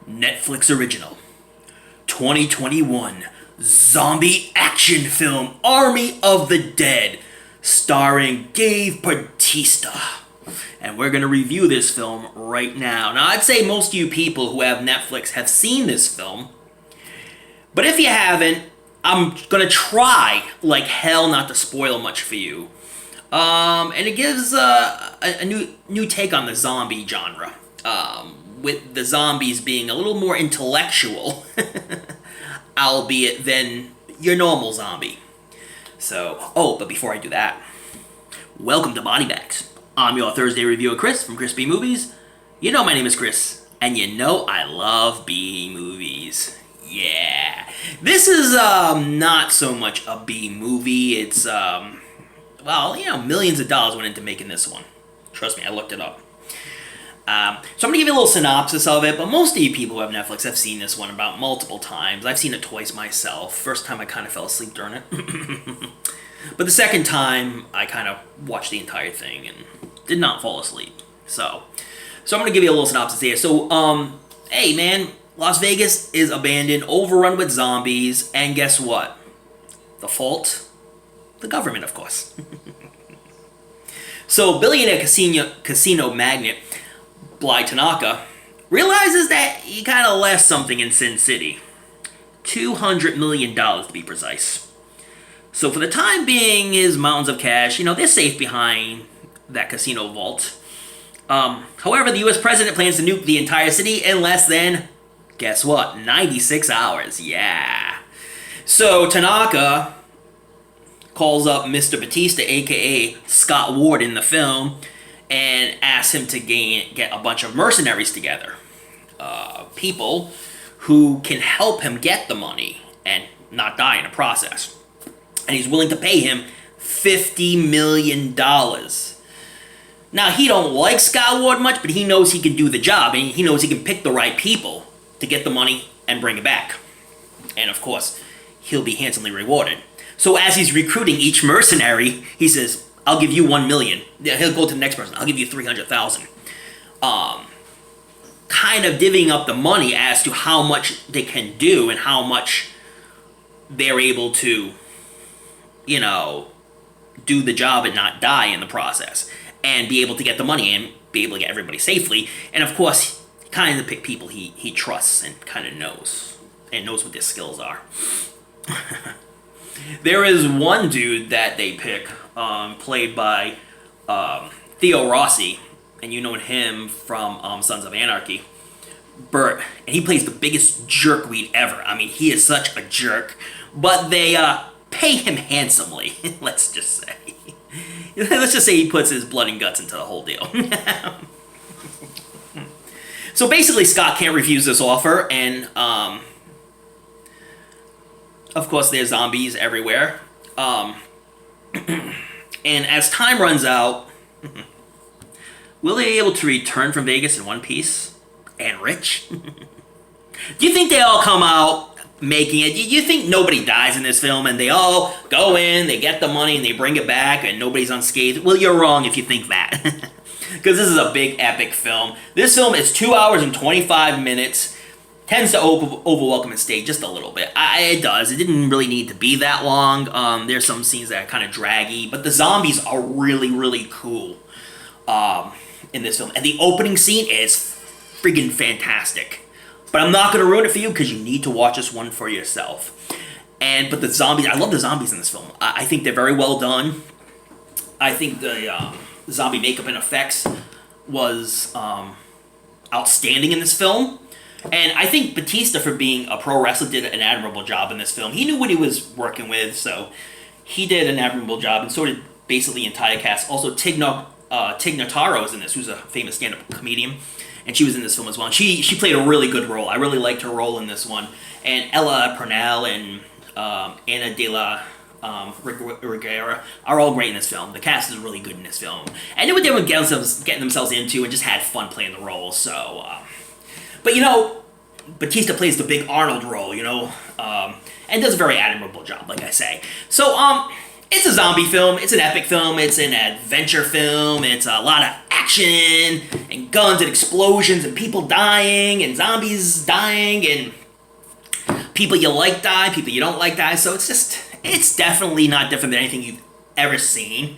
Netflix original 2021 zombie action film Army of the Dead, starring Dave Bautista. And we're going to review this film right now. Now, I'd say most of you people who have Netflix have seen this film. But if you haven't, I'm going to try like hell not to spoil much for you. And it gives a new take on the zombie genre. With the zombies being a little more intellectual, albeit than your normal zombie. So, but before I do that, welcome to BodyBags. I'm your Thursday reviewer, Chris, from Chris B Movies. You know my name is Chris, and you know I love B movies. Yeah. This is not so much a B movie. It's, millions of dollars went into making this one. Trust me, I looked it up. So I'm going to give you a little synopsis of it, but most of you people who have Netflix have seen this one about multiple times. I've seen it twice myself. First time I kind of fell asleep during it. But the second time, I kind of watched the entire thing and did not fall asleep. So I'm going to give you a little synopsis here. So, hey man, Las Vegas is abandoned, overrun with zombies, and guess what? The fault? The government, of course. So, billionaire casino magnate Bly Tanaka realizes that he kind of left something in Sin City. $200 million to be precise. So for the time being, his mountains of cash, they're safe behind that casino vault. However, the US president plans to nuke the entire city in less than, guess what, 96 hours. Yeah. So Tanaka calls up Mr. Batista, aka Scott Ward in the film, and asks him to get a bunch of mercenaries together. People who can help him get the money and not die in the process. And he's willing to pay him $50 million. Now, he don't like Scott Ward much, but he knows he can do the job, and he knows he can pick the right people to get the money and bring it back. And of course, he'll be handsomely rewarded. So as he's recruiting each mercenary, he says, I'll give you $1 million. He'll go to the next person. I'll give you $300,000. Kind of divvying up the money as to how much they can do and how much they're able to, do the job and not die in the process. And be able to get the money and be able to get everybody safely. And of course, kind of pick people he trusts and kind of knows. And knows what their skills are. There is one dude that they pick, played by Theo Rossi, and you know him from Sons of Anarchy, Bert, and he plays the biggest jerkweed ever. I mean, he is such a jerk, but they pay him handsomely, let's just say. Let's just say he puts his blood and guts into the whole deal. So basically, Scott can't refuse this offer, and of course, there's zombies everywhere. And as time runs out, will they be able to return from Vegas in one piece and rich? Do you think they all come out making it? Do you think nobody dies in this film and they all go in, they get the money, and they bring it back and nobody's unscathed? Well, you're wrong if you think that. Because this is a big, epic film. This film is 2 hours and 25 minutes. Tends to overwhelm and stay just a little bit. It does. It didn't really need to be that long. There's some scenes that are kind of draggy, but the zombies are really, really cool in this film. And the opening scene is friggin' fantastic. But I'm not going to ruin it for you because you need to watch this one for yourself. But the zombies, I love the zombies in this film. I think they're very well done. I think the zombie makeup and effects was outstanding in this film. And I think Batista, for being a pro wrestler, did an admirable job in this film. He knew what he was working with, so he did an admirable job, and so did basically the entire cast. Also, Tig Notaro is in this, who's a famous stand-up comedian, and she was in this film as well. And she played a really good role. I really liked her role in this one. And Ella Purnell and Ana de la Reguera are all great in this film. The cast is really good in this film. And knew what they were getting themselves into and just had fun playing the role, so... But, Batista plays the big Arnold role, and does a very admirable job, like I say. So, It's a zombie film. It's an epic film. It's an adventure film. It's a lot of action and guns and explosions and people dying and zombies dying and people you like die, people you don't like die. So it's definitely not different than anything you've ever seen.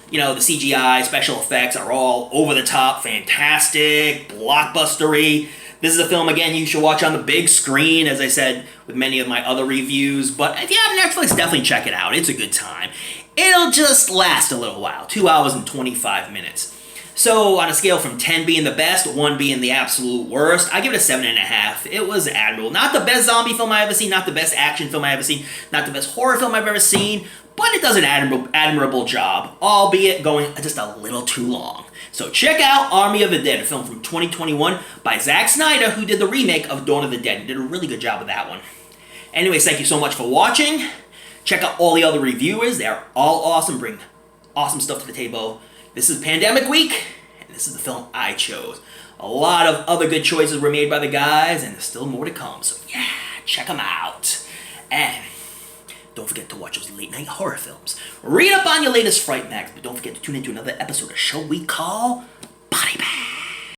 You know, the CGI, special effects are all over the top, fantastic, blockbustery. This is a film, again, you should watch on the big screen, as I said with many of my other reviews. But if you have Netflix, definitely check it out. It's a good time. It'll just last a little while, 2 hours and 25 minutes. So on a scale from 10 being the best, 1 being the absolute worst, I give it a 7.5. It was admirable. Not the best zombie film I've ever seen, not the best action film I've ever seen, not the best horror film I've ever seen, but it does an admirable job, albeit going just a little too long. So check out Army of the Dead, a film from 2021 by Zack Snyder, who did the remake of Dawn of the Dead. He did a really good job with that one. Anyways, thank you so much for watching. Check out all the other reviewers. They're all awesome, bring awesome stuff to the table. This is Pandemic Week, and this is the film I chose. A lot of other good choices were made by the guys, and there's still more to come. So yeah, check them out. And don't forget to watch those late night horror films. Read up on your latest Fright Mags, but don't forget to tune into another episode of a show we call